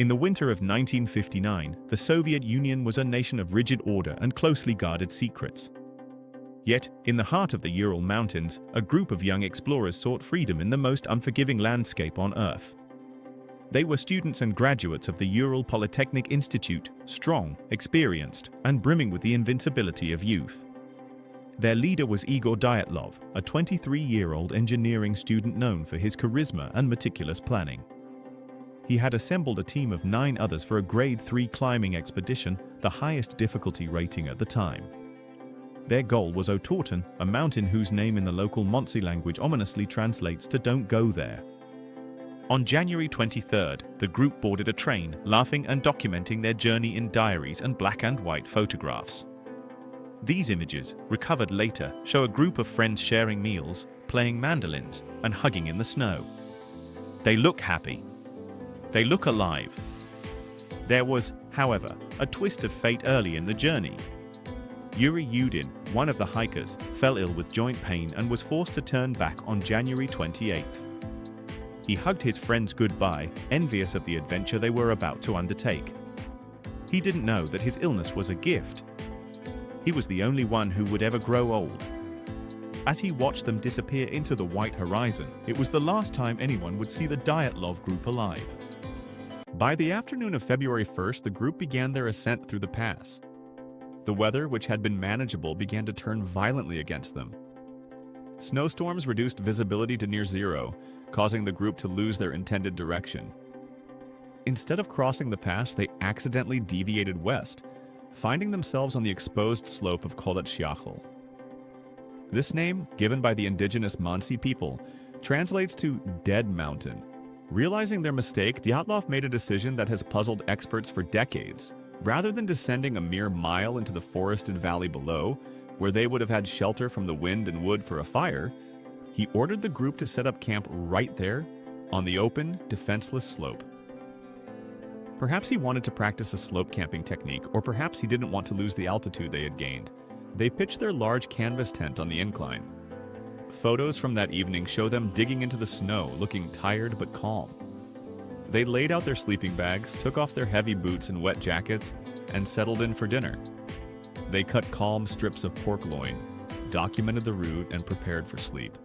In the winter of 1959, the Soviet Union was a nation of rigid order and closely guarded secrets. Yet, in the heart of the Ural Mountains, a group of young explorers sought freedom in the most unforgiving landscape on Earth. They were students and graduates of the Ural Polytechnic Institute, strong, experienced, and brimming with the invincibility of youth. Their leader was Igor Dyatlov, a 23-year-old engineering student known for his charisma and meticulous planning. He had assembled a team of 9 others for a Grade 3 climbing expedition, the highest difficulty rating at the time. Their goal was Otorten, a mountain whose name in the local Montsi language ominously translates to "Don't go there." On January 23rd, the group boarded a train, laughing and documenting their journey in diaries and black and white photographs. These images, recovered later, show a group of friends sharing meals, playing mandolins, and hugging in the snow. They look happy. They look alive. There was, however, a twist of fate early in the journey. Yuri Yudin, one of the hikers, fell ill with joint pain and was forced to turn back on January 28th. He hugged his friends goodbye, envious of the adventure they were about to undertake. He didn't know that his illness was a gift. He was the only one who would ever grow old. As he watched them disappear into the white horizon, it was the last time anyone would see the Dyatlov group alive. By the afternoon of February 1st, the group began their ascent through the pass. The weather, which had been manageable, began to turn violently against them. Snowstorms reduced visibility to near zero, causing the group to lose their intended direction. Instead of crossing the pass, they accidentally deviated west, finding themselves on the exposed slope of Koletsyakhl. This name, given by the indigenous Mansi people, translates to "dead mountain." Realizing their mistake, Dyatlov made a decision that has puzzled experts for decades. Rather than descending a mere mile into the forested valley below, where they would have had shelter from the wind and wood for a fire, he ordered the group to set up camp right there, on the open, defenseless slope. Perhaps he wanted to practice a slope camping technique, or perhaps he didn't want to lose the altitude they had gained. They pitched their large canvas tent on the incline. Photos from that evening show them digging into the snow, looking tired but calm. They laid out their sleeping bags, took off their heavy boots and wet jackets, and settled in for dinner. They cut calm strips of pork loin, documented the route, and prepared for sleep.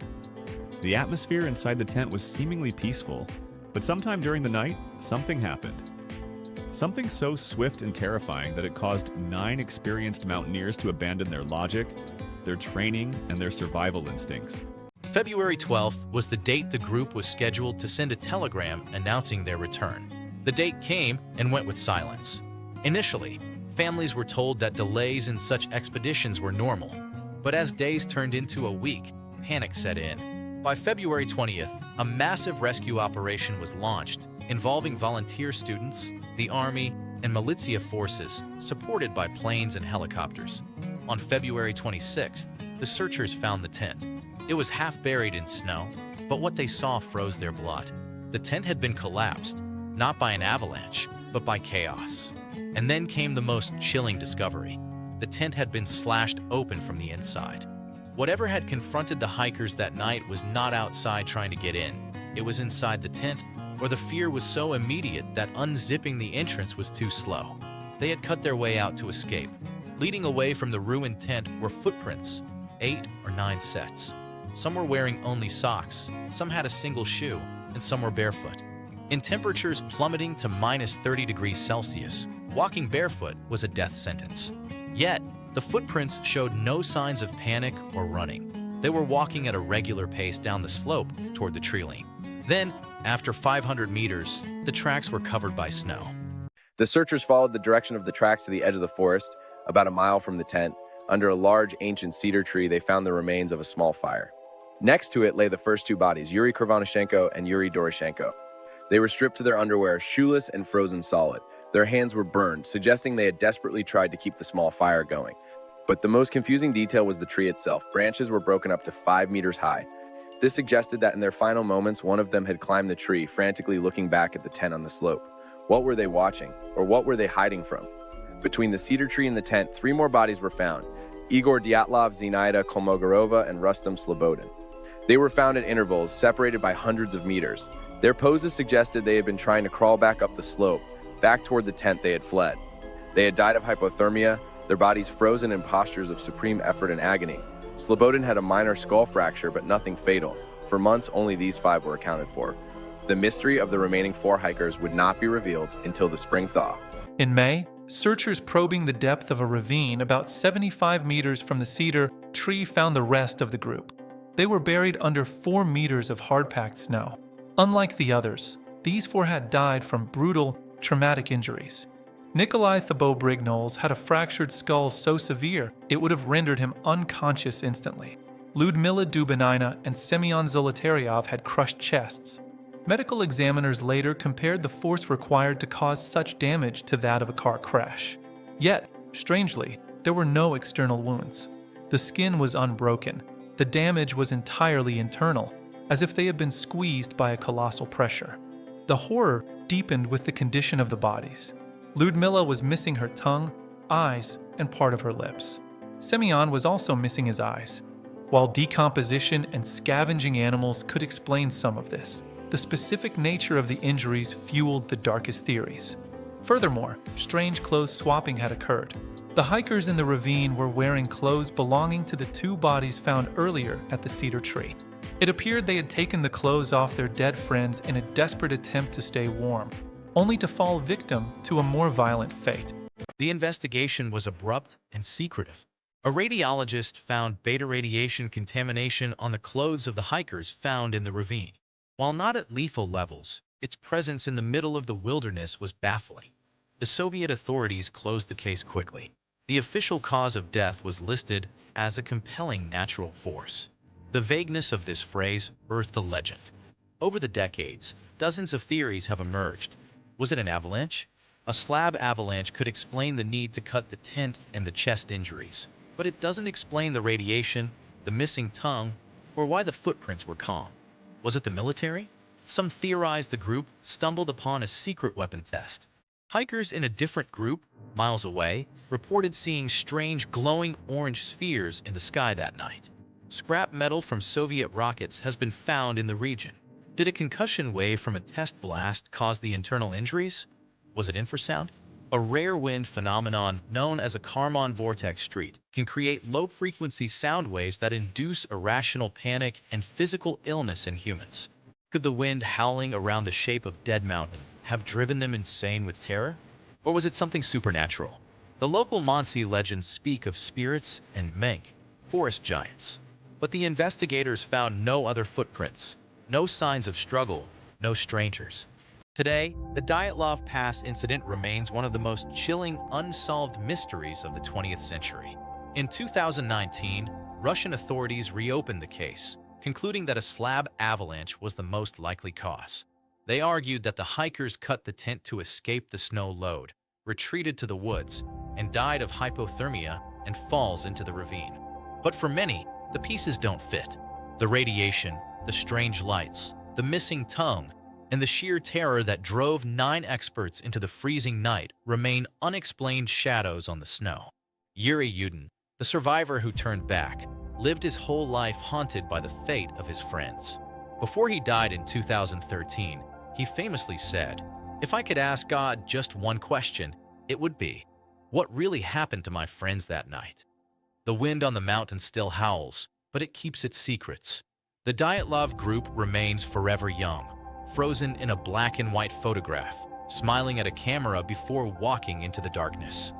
The atmosphere inside the tent was seemingly peaceful, but sometime during the night, something happened. Something so swift and terrifying that it caused 9 experienced mountaineers to abandon their logic, their training, and their survival instincts. February 12th was the date the group was scheduled to send a telegram announcing their return. The date came and went with silence. Initially, families were told that delays in such expeditions were normal, but as days turned into a week, panic set in. By February 20th, a massive rescue operation was launched, involving volunteer students, the army, and militia forces, supported by planes and helicopters. On February 26th, the searchers found the tent. It was half buried in snow, but what they saw froze their blood. The tent had been collapsed, not by an avalanche, but by chaos. And then came the most chilling discovery. The tent had been slashed open from the inside. Whatever had confronted the hikers that night was not outside trying to get in. It was inside the tent, or the fear was so immediate that unzipping the entrance was too slow. They had cut their way out to escape. Leading away from the ruined tent were footprints, 8 or 9 sets. Some were wearing only socks, some had a single shoe, and some were barefoot. In temperatures plummeting to minus 30 degrees Celsius, walking barefoot was a death sentence. Yet, the footprints showed no signs of panic or running. They were walking at a regular pace down the slope toward the tree line. Then, after 500 meters, the tracks were covered by snow. The searchers followed the direction of the tracks to the edge of the forest, about a mile from the tent. Under a large ancient cedar tree, they found the remains of a small fire. Next to it lay the first 2 bodies, Yuri Krivonyshenko and Yuri Doroshenko. They were stripped to their underwear, shoeless and frozen solid. Their hands were burned, suggesting they had desperately tried to keep the small fire going. But the most confusing detail was the tree itself. Branches were broken up to 5 meters high. This suggested that in their final moments, one of them had climbed the tree, frantically looking back at the tent on the slope. What were they watching, or what were they hiding from? Between the cedar tree and the tent, 3 more bodies were found: Igor Dyatlov, Zinaida Kolmogorova, and Rustam Slobodin. They were found at intervals, separated by hundreds of meters. Their poses suggested they had been trying to crawl back up the slope, back toward the tent they had fled. They had died of hypothermia, their bodies frozen in postures of supreme effort and agony. Slobodin had a minor skull fracture, but nothing fatal. For months, only these 5 were accounted for. The mystery of the remaining 4 hikers would not be revealed until the spring thaw. In May, searchers probing the depth of a ravine about 75 meters from the cedar tree found the rest of the group. They were buried under 4 meters of hard-packed snow. Unlike the others, these 4 had died from brutal, traumatic injuries. Nikolai Thibault-Brignoles had a fractured skull so severe it would have rendered him unconscious instantly. Ludmila Dubinina and Semyon Zolotaryov had crushed chests. Medical examiners later compared the force required to cause such damage to that of a car crash. Yet, strangely, there were no external wounds. The skin was unbroken. The damage was entirely internal, as if they had been squeezed by a colossal pressure. The horror deepened with the condition of the bodies. Ludmila was missing her tongue, eyes, and part of her lips. Semyon was also missing his eyes. While decomposition and scavenging animals could explain some of this, the specific nature of the injuries fueled the darkest theories. Furthermore, strange clothes swapping had occurred. The hikers in the ravine were wearing clothes belonging to the 2 bodies found earlier at the cedar tree. It appeared they had taken the clothes off their dead friends in a desperate attempt to stay warm, only to fall victim to a more violent fate. The investigation was abrupt and secretive. A radiologist found beta radiation contamination on the clothes of the hikers found in the ravine. While not at lethal levels, its presence in the middle of the wilderness was baffling. The Soviet authorities closed the case quickly. The official cause of death was listed as a compelling natural force. The vagueness of this phrase birthed a legend. Over the decades, dozens of theories have emerged. Was it an avalanche? A slab avalanche could explain the need to cut the tent and the chest injuries, but it doesn't explain the radiation, the missing tongue, or why the footprints were calm. Was it the military? Some theorized the group stumbled upon a secret weapon test. Hikers in a different group, miles away, reported seeing strange glowing orange spheres in the sky that night. Scrap metal from Soviet rockets has been found in the region. Did a concussion wave from a test blast cause the internal injuries? Was it infrasound? A rare wind phenomenon known as a Kármán vortex street can create low-frequency sound waves that induce irrational panic and physical illness in humans. Could the wind howling around the shape of Dead Mountain have driven them insane with terror? Or was it something supernatural? The local Mansi legends speak of spirits and Menk, forest giants. But the investigators found no other footprints, no signs of struggle, no strangers. Today, the Dyatlov Pass Incident remains one of the most chilling, unsolved mysteries of the 20th century. In 2019, Russian authorities reopened the case, concluding that a slab avalanche was the most likely cause. They argued that the hikers cut the tent to escape the snow load, retreated to the woods, and died of hypothermia and falls into the ravine. But for many, the pieces don't fit. The radiation, the strange lights, the missing tongue, and the sheer terror that drove 9 experts into the freezing night remain unexplained shadows on the snow. Yuri Yudin, the survivor who turned back, lived his whole life haunted by the fate of his friends. Before he died in 2013, he famously said, "If I could ask God just one question, it would be, what really happened to my friends that night?" The wind on the mountain still howls, but it keeps its secrets. The Dyatlov group remains forever young, frozen in a black and white photograph, smiling at a camera before walking into the darkness.